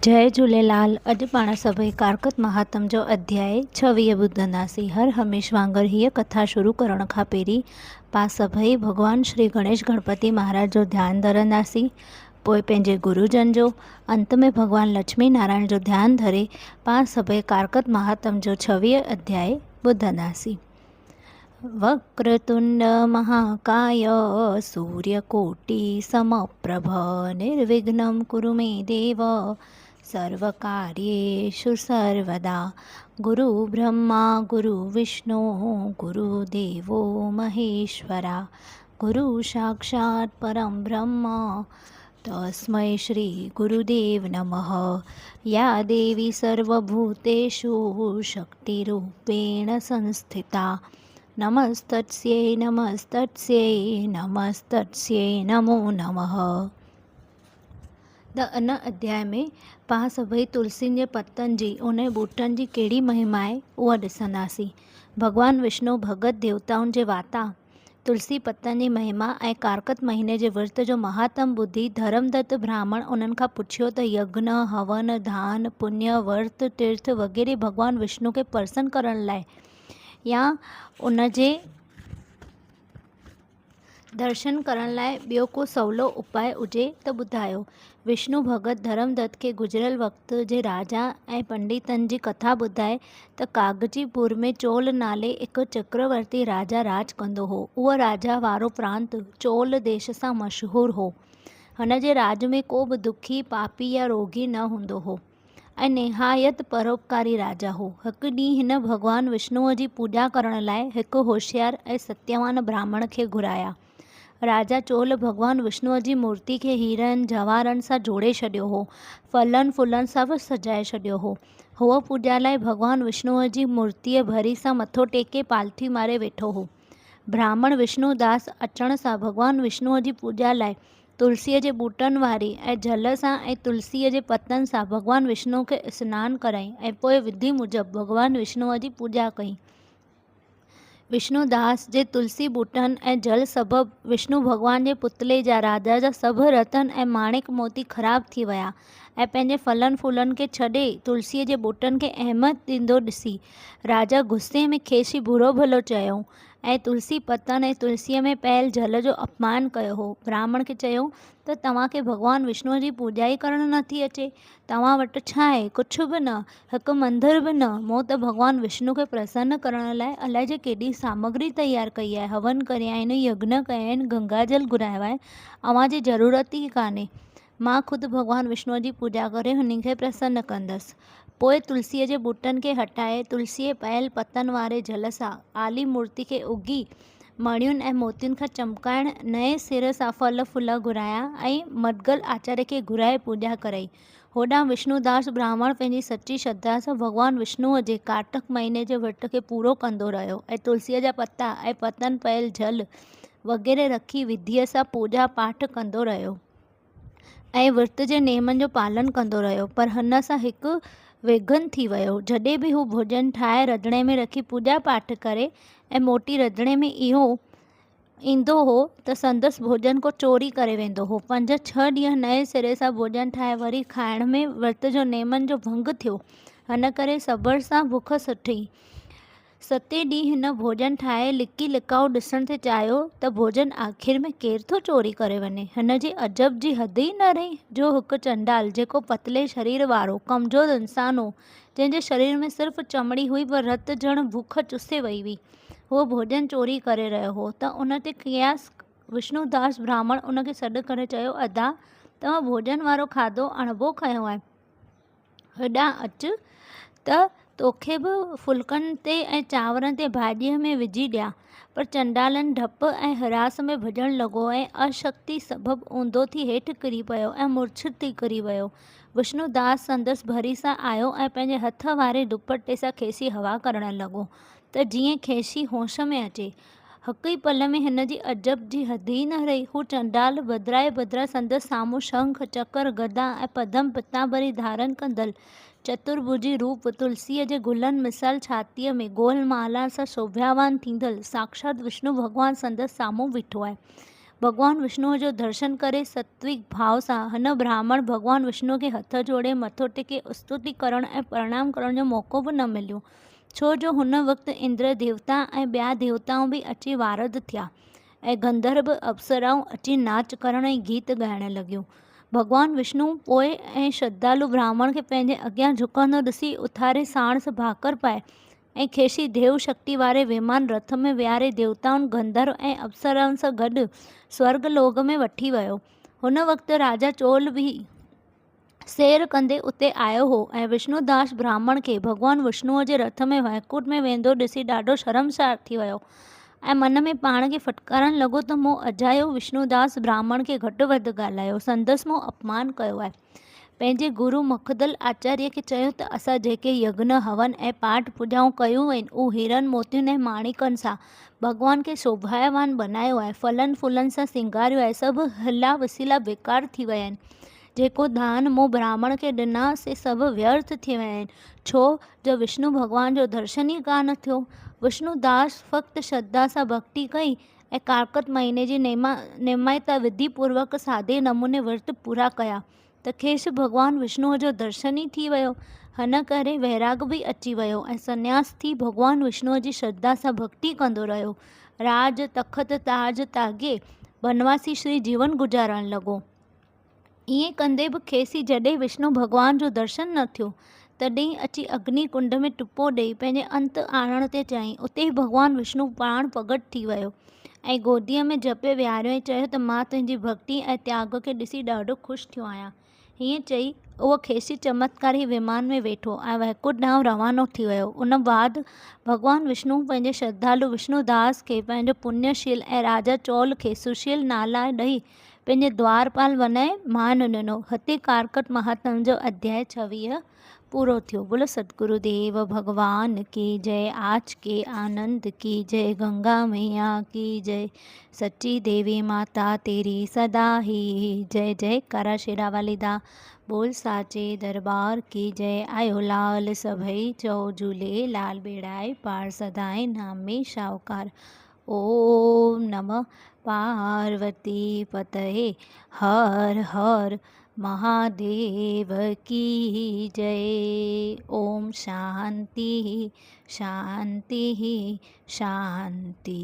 जय झूलेलाल। अॼु पाण सभई कारकत महात्म जो अध्याय 26 ॿुधंदासीं। हर हमेश वांगुरु हीअ कथा शुरू करण खां पहिरीं पाण सभई भॻवान श्री गणेश गणपति महाराज जो ध्यानु धरंदासीं, पोइ पंहिंजे गुरुजन जो, अंत में भॻवान लक्ष्मी नारायण जो ध्यानु धरे पाण सभई कारकत महात्म जो 26 अध्याय ॿुधंदासीं। वक्रतुंड महाकाय सूर्यकोटि समप्रभ निर्विघ्नं कुरु मे देव सर्वकार्येषु सर्वदा। गुरु ब्रह्मा गुरु विष्णु गुरुदेवो महेश्वरा गुरु साक्षात् परं ब्रह्म तस्मै श्री गुरुदेव नमः। या देवी सर्वभूतेषु शक्तिरूपेण संस्थिता नमस्तस्यै नमस्तस्यै नमस्तस्यै नमो नमः। इन अध्याय में पाण सभई तुलसी जे पतनि जी उन बूटनि जी कहिड़ी महिमा आहे उहा ॾिसंदासीं। भॻवान विष्णु भगत देवताउनि जे वाता तुलसी पतनि जी महिमा ऐं कारकत महीने जे विर्त जो महात्म ॿुधी धर्मदत्त ब्राह्मण उन्हनि खां पुछियो त यज्ञ हवन दान पुण्य वर्त तीर्थ वग़ैरह भॻवान विष्णु खे प्रसन्न करण लाइ या उन जे दर्शन करण लाइ ॿियो को सवलो उपाय हुजे त ॿुधायो। विष्णु भगत धर्मदत्त खे गुज़िरियल वक़्त जे राजा ऐं पंडितनि जी कथा ॿुधाए त कागजीपुर में चोल नाले हिकु चक्रवर्ती राजा राज कंदो हो। उहो राजा वारो प्रांत चोल देश सां मशहूरु हो। हुन जे राज में को बि दुखी पापी या रोगी न हूंदो हो ऐं निहायत परोपकारी राजा हो। हिकु ॾींहुं हिन भॻवान विष्णुअ जी पूॼा करण लाइ हिकु होशियार ऐं सत्यवान ब्राह्मण खे घुराया। राजा चोल भॻवान विष्णुअ जी मूर्ति खे हीरनि जवाहरनि सां जोड़े छॾियो हो, फलनि फुलनि सां बि सजाए छॾियो हो। हूअ पूॼा लाइ भॻवान विष्णुअ जी मूर्तिअ भरी सां मथो टेके पालथी मारे वेठो हो। ब्राह्मण विष्णुदास अचण सां भॻवान विष्णुअ जी पूॼा लाइ तुलसीअ जे बूटनि वारी ऐं जल सां ऐं तुलसीअ जे पतनि सां भॻवान विष्णु खे सनानु कराई ऐं पोइ विधि मूजिबि भॻवान विष्णुअ जी पूॼा कई। विष्णुदास जे तुलसी बूटनि ऐं जल सबबि विष्णु भॻवान जे पुतले जा राजा जा सभु रतन ऐं माणिक मोती ख़राब थी विया ऐं पंहिंजे फलनि फूलनि खे छॾे तुलसीअ जे बूटनि खे अहमियत ॾींदो ॾिसी राजा गुस्से में खेसि बुरो भलो चयो ऐं तुलसी पतनि ऐं तुलसीअ में पयल जल जो अपमान कयो हो। ब्राह्मण खे चयो त तव्हांखे भॻवान विष्णुअ जी पूॼा ई करणु नथी अचे, तव्हां वटि छा आहे? कुझु बि न, हिकु मंदर बि न। मूं त भॻवान विष्णु खे प्रसन्न करण लाइ अलाए जे केॾी सामग्री तयारु कई आहे, हवन कया आहिनि, यज्ञ कया आहिनि, गंगाजल घुरायो आहे, अव्हांजी ज़रूरत ई कान्हे। मां ख़ुदि भॻवान विष्णुअ जी पूॼा करे हुन खे प्रसन्न कंदसि। पोइ तुलसीअ जे बूटनि खे हटाए तुलसीअ पयल पतनि वारे जल सां आली मूर्ति खे उगी मणियुनि ऐं मोतियुनि खां चमकाइण नए सिर सां फल फूल घुराया ऐं मदगल आचार्य खे घुराए पूॼा कराई। होॾां विष्णुदास ब्राह्मण पंहिंजी सची श्रद्धा सां भॻवान विष्णुअ जे कार्तिक महीने जे विर्त खे पूरो कंदो रहियो ऐं तुलसीअ जा पता ऐं पतनि पयल जल वग़ैरह रखी विधीअ सां पूॼा पाठ कंदो रहियो ऐं विर्त जे नेमनि जो पालन कंदो रहियो। पर हिन सां हिकु विघन थी वियो। जॾहिं बि हू भोजन ठाहे रंधिणे में रखी पूॼा पाठ करे ऐं मोटी रंधिणे में इहो ईंदो हो त संदसि भोजन को चोरी करे वेंदो हो। 5-6 ॾींहं नए सिरे सां भोजन ठाहे वरी खाइण में विर्त जो नेमनि जो भंग थियो। हिन करे सब्र सां बुख सुठी। 7 ॾींहुं हिन भोजन ठाहे लिकी लिकाऊ ॾिसण ते चाहियो त भोजन आख़िर में केरु थो चोरी करे वञे। हिन जी अजब जी हद ई न रही जो हिकु चंडाल जेको पतले शरीर वारो कमज़ोर इंसान हो, जंहिंजे शरीर में सिर्फ़ु चमड़ी हुई पर रत ॼण भूख चुसे वई हुई, उहो भोजन चोरी करे रहियो हो। त उन ते क़यास विष्णुदास ब्राह्मण उन खे सॾु करे चयो, अदा तव्हां भोजन वारो खाधो अणिबो खयो आहे, हेॾां अचु त तोखे बि फुल्कनि ते ऐं चांवरनि ते भाॼीअ में विझी ॾियां। पर चंडालनि डप ऐं हिरास में भॼणु लॻो ऐं अशक्ति सबबि ऊंधो थी हेठि किरी पियो ऐं मूर्छित थी किरी वियो। विष्णुदास संदसि भरी सां आयो ऐं पंहिंजे हथ वारे दुपटे सां खेसि हवा करणु लॻो त जीअं खेसि होश में अचे। हिकु ई पल में हिन जी अजब जी हद ई न रही। हू चंडाल बदिराए बदिराए संदसि साम्हूं शंख चकर गदा ऐं पदम पितांबरी धारण कंदल चतुर्भुजी रूप तुलसीअ जे गुलनि मिसाल छातीअ में गोल माला सां शोभावान थींदल साक्षात विष्णु भॻवानु संदसि साम्हूं बीठो आहे। भॻवान विष्णुअ जो दर्शन करे सात्विक भाव सां हिन ब्राह्मण भॻवान विष्णुअ खे हथ जोड़े मथो टेके स्तुति करण ऐं प्रणाम करण जो मौक़ो बि न मिलियो, छो जो हुन वक़्तु इंद्र देवता ऐं ॿिया देवताऊं बि अची वारद थिया ऐं गंधर्व अप्सराऊं अची नाच करण ऐं गीत ॻाइण लॻियूं। भॻवान विष्णु पोइ ऐं श्रद्धालु ब्राह्मण खे पंहिंजे अॻियां झुकंदो ॾिसी उथारे साणस भाकर पाए ऐं खेसि देव शक्ति वारे विमान रथ में विहारे देवताउनि गंधर्व ऐं अप्सराउनि सां गॾु स्वर्ग लोक में वठी वियो। हुन वक़्तु राजा चोल बि सैर कंदे उते आयो हो ऐं विष्णुदास ब्राह्मण खे भॻवान विष्णुअ जे रथ में वैकुंठ में वेंदो ॾिसी ॾाढो शर्मसार थी वियो ऐं मन में पाण खे फटकारण लॻो त मूं अजायो विष्णुदास ब्राह्मण खे घटि वधि ॻाल्हायो, संदसि मूं अपमान कयो आहे। पंहिंजे गुरु मखदल आचार्य खे चयो त असां जेके यज्ञ हवन ऐं पाठ पूॼाऊं कयूं आहिनि उहे हीरनि मोतियुनि ऐं माणिकनि सां भॻवान खे शोभायवान बनायो आहे, फलनि फूलनि सां सिंगारियो आहे, सभु हिला वसीला बेकार थी विया आहिनि। जेको दान मूं ब्राह्मण खे ॾिना से सभु व्यर्थ थी विया आहिनि, छो जो विष्णु भॻवान जो दर्शन ई कान थियो। विष्णुदास फ़क़्ति श्रद्धा सां भक्ति कई ऐं कार्तिक महीने जी नेमायता विधि पूर्वक सादे नमूने विर्त पूरा कया त खेसि भॻवान विष्णुअ जो दर्शन ई थी वियो। हिन करे वैराग बि अची वियो ऐं संन्यास थी भॻवान विष्णुअ जी श्रद्धा सां भक्ति कंदो रहियो। राज तख़त ताज तागे बनवासी श्री जीवन गुज़ारण लॻो। ईअं कंदे बि खेसि जॾहिं विष्णु भॻवान जो दर्शन न थियो तॾहिं अची अग्नि कुंड में टुपो ॾेई पंहिंजे अंत आणण ते चयईं। उते ई भॻवान विष्णु प्राण प्रगट थी वियो ऐं गोदीअ में जपे विहारियो ऐं चयो त मां तुंहिंजी भक्ति ऐं त्याग खे ॾिसी ॾाढो ख़ुशि थियो आहियां। हीअं चई उहो खेसि चमत्कारी विमान में वेठो ऐं वैकुंठ ॾांहुं रवानो थी वियो। उन बाद भॻवान विष्णु पंहिंजे श्रद्धालु विष्णुदास खे पंहिंजो पुण्यशील ऐं राजा चोल खे सुशील नाला ॾेई पंहिंजे द्वारपाल बनाए मान ॾिनो। हिते कार्तिक महात्म जो अध्याय 26 पूरो थियो। बोलो सतगुरुदेव भगवान की जय। आज के आनंद की जय। गंगा मैया की जय। सच्ची देवी माता तेरी सदा ही जय। जय करा शेरा वाली दा। बोल साचे दरबार की जय। आयो लाल सभई चौ झूले लाल बेड़ाए पार सदाए नाम में शाहूकार। ओम नमः पार्वती पतये हर हर महादेव की जय। ओम शांति शांति शांति।